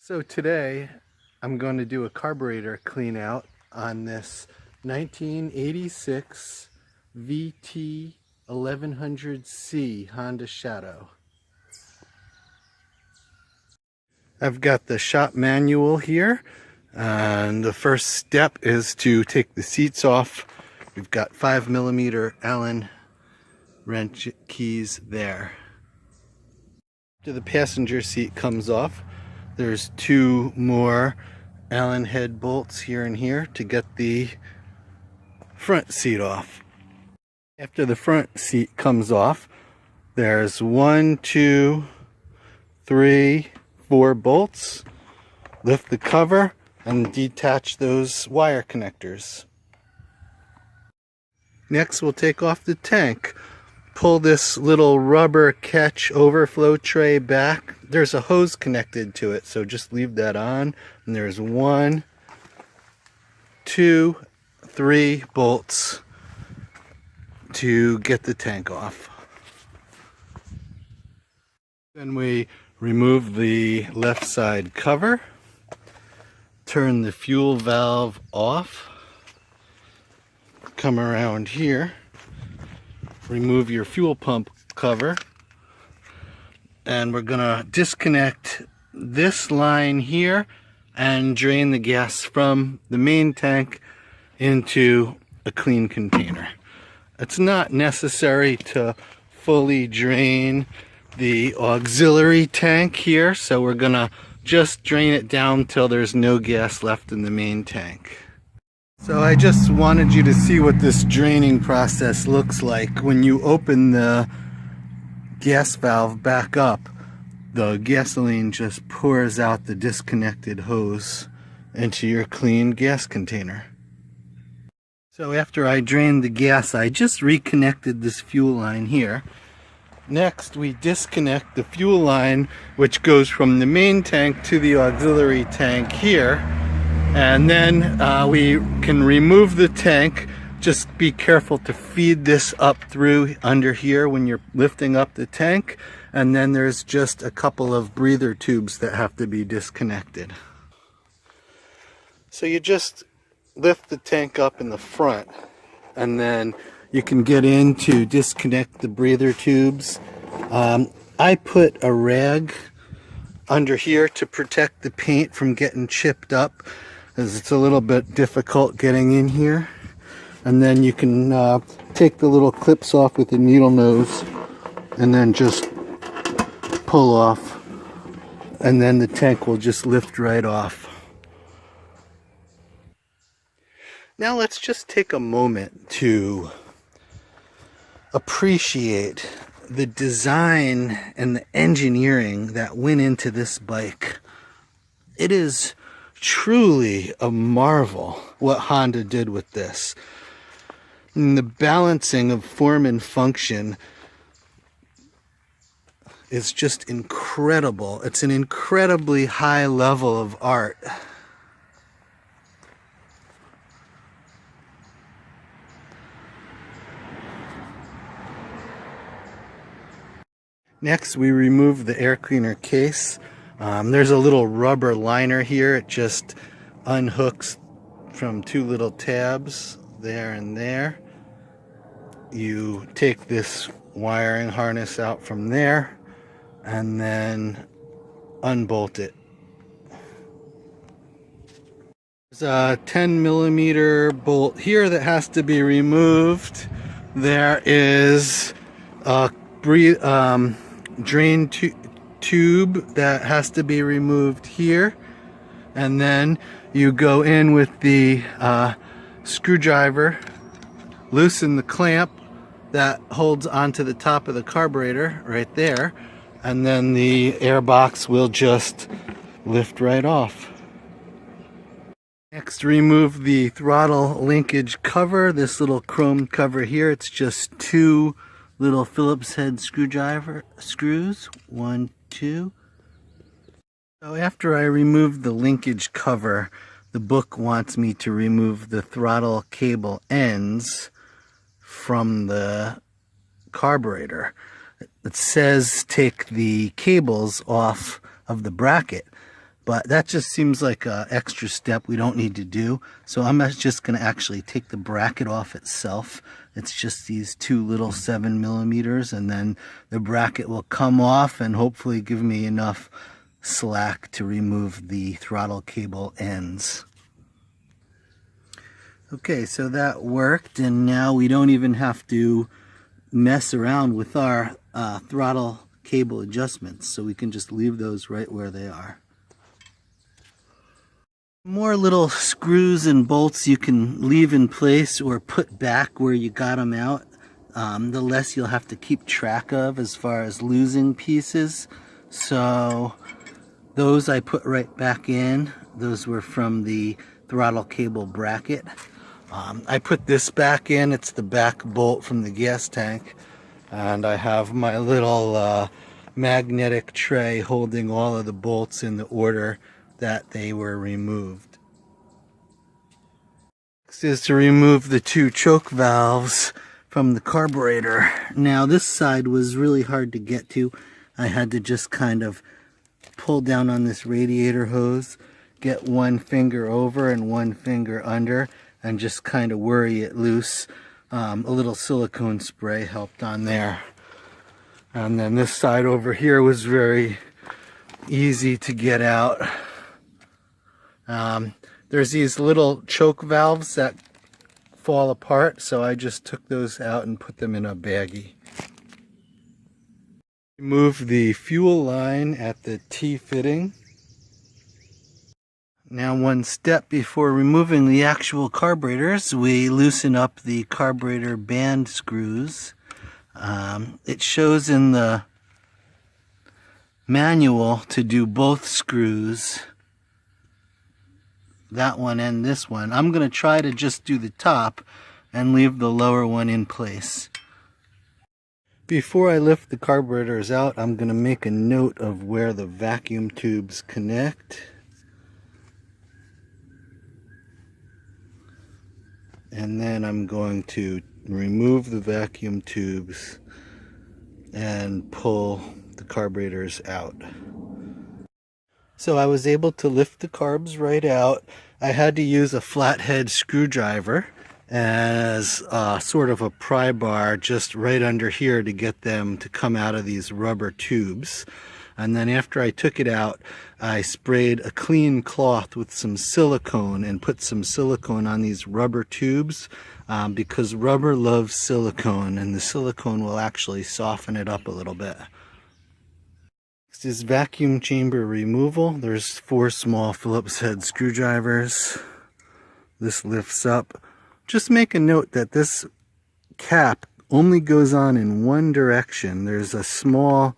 So today I'm going to do a carburetor clean out on this 1986 VT1100C Honda Shadow. I've got the shop manual here, and the first step is to take the seats off. We've got 5mm Allen wrench keys there. After the passenger seat comes off, there's two more Allen head bolts here and here to get the front seat off. After the front seat comes off, there's 1, 2, 3, 4 bolts. Lift the cover and detach those wire connectors. Next, we'll take off the tank. Pull this little rubber catch overflow tray back. There's a hose connected to it, so just leave that on. And there's 1, 2, 3 bolts to get the tank off. Then we remove the left side cover, turn the fuel valve off, come around here, remove your fuel pump cover, and we're gonna disconnect this line here and drain the gas from the main tank into a clean container. It's not necessary to fully drain the auxiliary tank here, so we're gonna just drain it down till there's no gas left in the main tank. So I just wanted you to see what this draining process looks like. When you open the gas valve back up, the gasoline just pours out the disconnected hose into your clean gas container. So after I drained the gas, I just reconnected this fuel line here. Next, we disconnect the fuel line, which goes from the main tank to the auxiliary tank here. And then we can remove the tank. Just be careful to feed this up through under here when you're lifting up the tank. And then there's just a couple of breather tubes that have to be disconnected. So you just lift the tank up in the front, and then you can get in to disconnect the breather tubes. I put a rag under here to protect the paint from getting chipped up, as it's a little bit difficult getting in here. And then you can take the little clips off with the needle nose and then just pull off, and then the tank will just lift right off. Now let's just take a moment to appreciate the design and the engineering that went into this bike. It is truly a marvel what Honda did with this. And the balancing of form and function is just incredible. It's an incredibly high level of art. Next, we remove the air cleaner case. There's a little rubber liner here. It just unhooks from 2 little tabs there and there. You take this wiring harness out from there and then unbolt it. There's a 10mm bolt here that has to be removed. There is a drain tube that has to be removed here, and then you go in with the screwdriver, loosen the clamp that holds onto the top of the carburetor right there, and then the airbox will just lift right off. Next, remove the throttle linkage cover, this little chrome cover here. It's just 2 little Phillips head screws, 1, 2. So after I remove the linkage cover, the book wants me to remove the throttle cable ends from the carburetor. It says take the cables off of the bracket, but that just seems like an extra step we don't need to do. So I'm just going to actually take the bracket off itself. It's just these two little 7mm, and then the bracket will come off and hopefully give me enough slack to remove the throttle cable ends. Okay, so that worked, and now we don't even have to mess around with our throttle cable adjustments, so we can just leave those right where they are. More little screws and bolts you can leave in place or put back where you got them out. The less you'll have to keep track of as far as losing pieces. So those I put right back in. Those were from the throttle cable bracket. I put this back in. It's the back bolt from the gas tank. And I have my little magnetic tray holding all of the bolts in the order that they were removed. Next is to remove the two choke valves from the carburetor. Now this side was really hard to get to. I had to just kind of pull down on this radiator hose, get one finger over and one finger under, and just kind of worry it loose. A little silicone spray helped on there. And then this side over here was very easy to get out. There's these little choke valves that fall apart, so I just took those out and put them in a baggie. Remove the fuel line at the T-fitting. Now, one step before removing the actual carburetors, we loosen up the carburetor band screws. It shows in the manual to do both screws, that one and this one. I'm going to try to just do the top and leave the lower one in place. Before I lift the carburetors out, I'm going to make a note of where the vacuum tubes connect. And then I'm going to remove the vacuum tubes and pull the carburetors out. So I was able to lift the carbs right out. I had to use a flathead screwdriver as sort of a pry bar just right under here to get them to come out of these rubber tubes. And then after I took it out, I sprayed a clean cloth with some silicone and put some silicone on these rubber tubes because rubber loves silicone, and the silicone will actually soften it up a little bit. Next is vacuum chamber removal. There's 4 small Phillips head screwdrivers. This lifts up. Just make a note that this cap only goes on in one direction. There's a small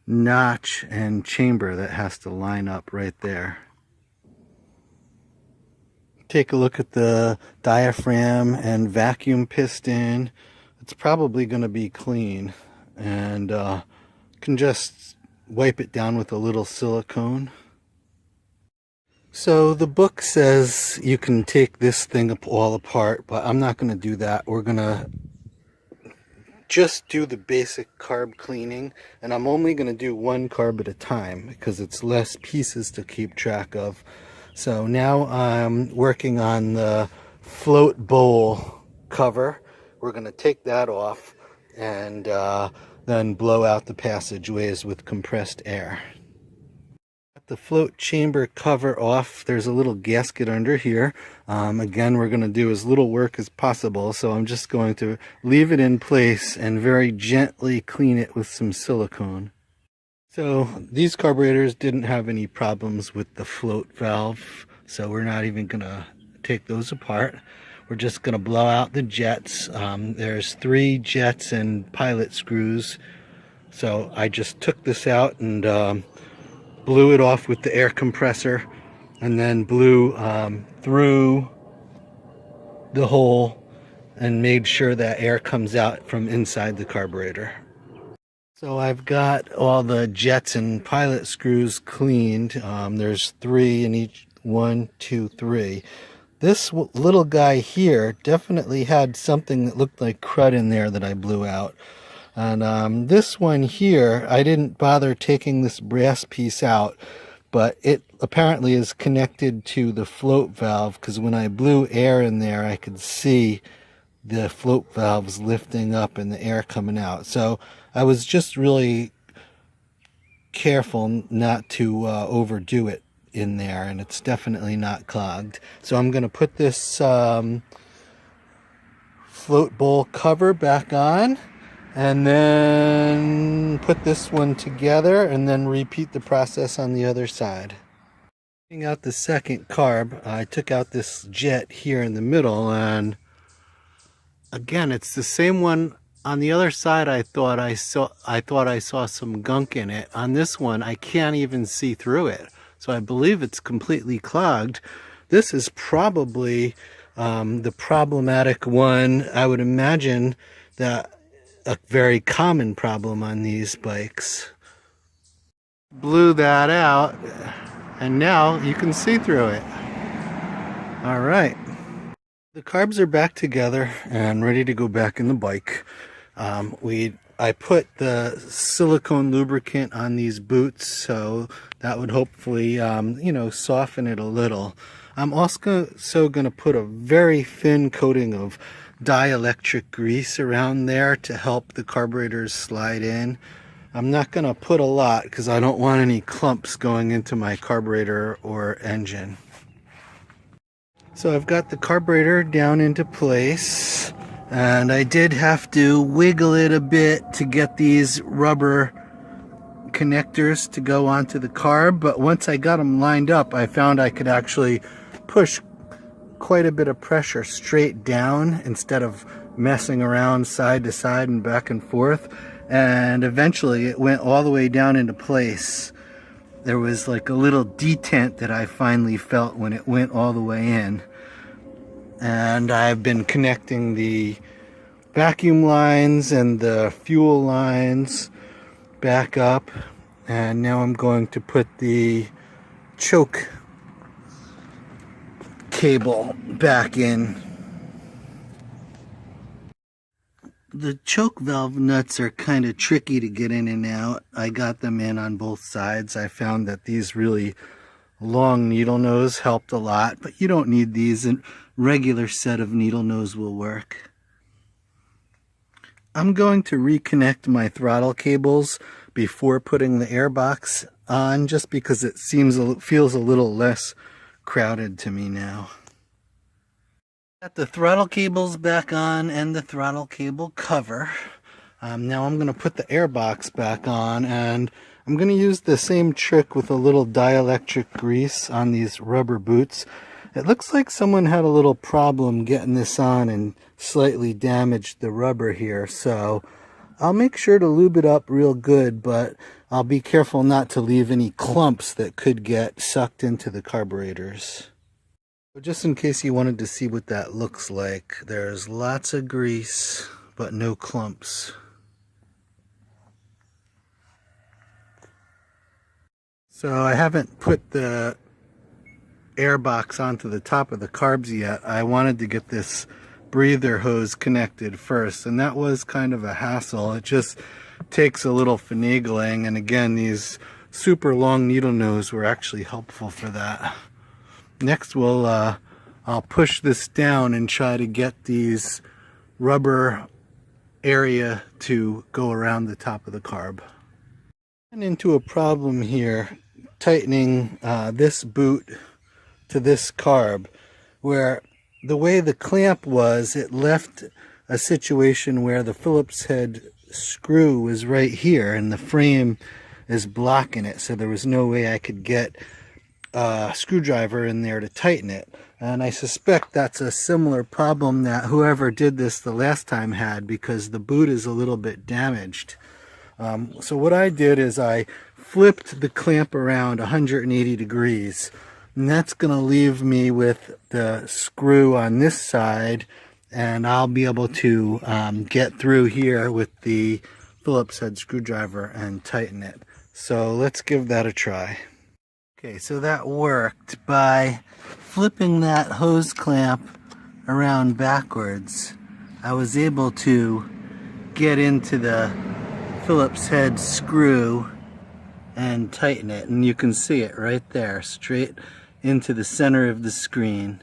notch and chamber that has to line up right there. Take a look at the diaphragm and vacuum piston. It's probably going to be clean, and can just wipe it down with a little silicone. So the book says you can take this thing all apart, but I'm not going to do that. We're going to just do the basic carb cleaning, and I'm only going to do one carb at a time because it's less pieces to keep track of. So now I'm working on the float bowl cover. We're going to take that off and then blow out the passageways with compressed air. The float chamber cover off. There's a little gasket under here. Again, we're going to do as little work as possible, so I'm just going to leave it in place and very gently clean it with some silicone. So these carburetors didn't have any problems with the float valve, so we're not even going to take those apart. We're just going to blow out the jets. There's 3 jets and pilot screws, so I just took this out and blew it off with the air compressor, and then blew through the hole and made sure that air comes out from inside the carburetor. So I've got all the jets and pilot screws cleaned. There's 3 in each, 1, 2, 3. This little guy here definitely had something that looked like crud in there that I blew out. And this one here, I didn't bother taking this brass piece out, but it apparently is connected to the float valve, because when I blew air in there, I could see the float valves lifting up and the air coming out. So I was just really careful not to overdo it in there, and it's definitely not clogged. So I'm going to put this float bowl cover back on, and then put this one together, and then repeat the process on the other side. Taking out the second carb, I took out this jet here in the middle, and again, it's the same one. On the other side, I thought I saw some gunk in it. On this one, I can't even see through it. So I believe it's completely clogged. This is probably the problematic one. I would imagine that a very common problem on these bikes. Blew that out, and now you can see through it. All right. The carbs are back together and ready to go back in the bike. I put the silicone lubricant on these boots, so that would hopefully, soften it a little. I'm also going to put a very thin coating of dielectric grease around there to help the carburetors slide in. I'm not going to put a lot because I don't want any clumps going into my carburetor or engine. So I've got the carburetor down into place, and I did have to wiggle it a bit to get these rubber connectors to go onto the carb, but once I got them lined up, I found I could actually push quite a bit of pressure straight down instead of messing around side to side and back and forth, and eventually it went all the way down into place. There was like a little detent that I finally felt when it went all the way in. And I've been connecting the vacuum lines and the fuel lines back up. And now I'm going to put the choke cable back in. The choke valve nuts are kind of tricky to get in and out. I got them in on both sides. I found that these really long needle nose helped a lot, but you don't need these. A regular set of needle nose will work. I'm going to reconnect my throttle cables before putting the airbox on, just because it feels a little less crowded to me now. Got the throttle cables back on and the throttle cable cover. Now I'm going to put the airbox back on, and I'm going to use the same trick with a little dielectric grease on these rubber boots. It looks like someone had a little problem getting this on and slightly damaged the rubber here, so I'll make sure to lube it up real good, but I'll be careful not to leave any clumps that could get sucked into the carburetors. Just in case you wanted to see what that looks like, there's lots of grease, but no clumps. So I haven't put the airbox onto the top of the carbs yet. I wanted to get this breather hose connected first, and that was kind of a hassle. It just takes a little finagling, and again, these super long needle nose were actually helpful for that. Next I'll push this down and try to get these rubber area to go around the top of the carb. And into a problem here, tightening this boot to this carb, where the way the clamp was, it left a situation where the Phillips head screw was right here and the frame is blocking it, so there was no way I could get a screwdriver in there to tighten it. And I suspect that's a similar problem that whoever did this the last time had, because the boot is a little bit damaged. So what I did is I flipped the clamp around 180 degrees, and that's going to leave me with the screw on this side, and I'll be able to get through here with the Phillips head screwdriver and tighten it. So let's give that a try. Okay, so that worked. By flipping that hose clamp around backwards, I was able to get into the Phillips head screw and tighten it, and you can see it right there, straight into the center of the screen.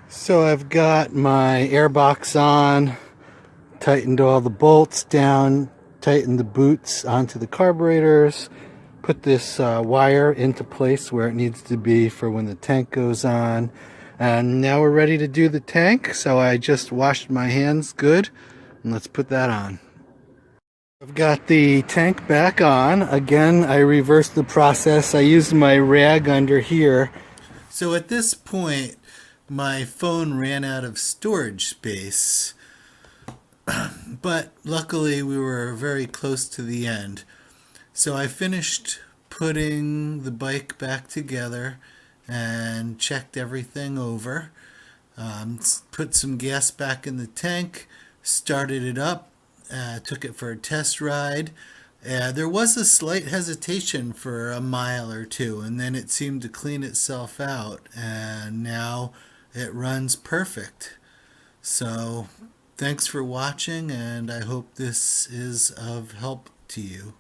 So I've got my airbox on, tightened all the bolts down, tightened the boots onto the carburetors, put this wire into place where it needs to be for when the tank goes on, and now we're ready to do the tank. So I just washed my hands good, and let's put that on. I've got the tank back on. Again, I reversed the process. I used my rag under here. So at this point, my phone ran out of storage space, but luckily we were very close to the end. So I finished putting the bike back together and checked everything over. Put some gas back in the tank, started it up, took it for a test ride. There was a slight hesitation for a mile or two, and then it seemed to clean itself out, and now it runs perfect. So thanks for watching, and I hope this is of help to you.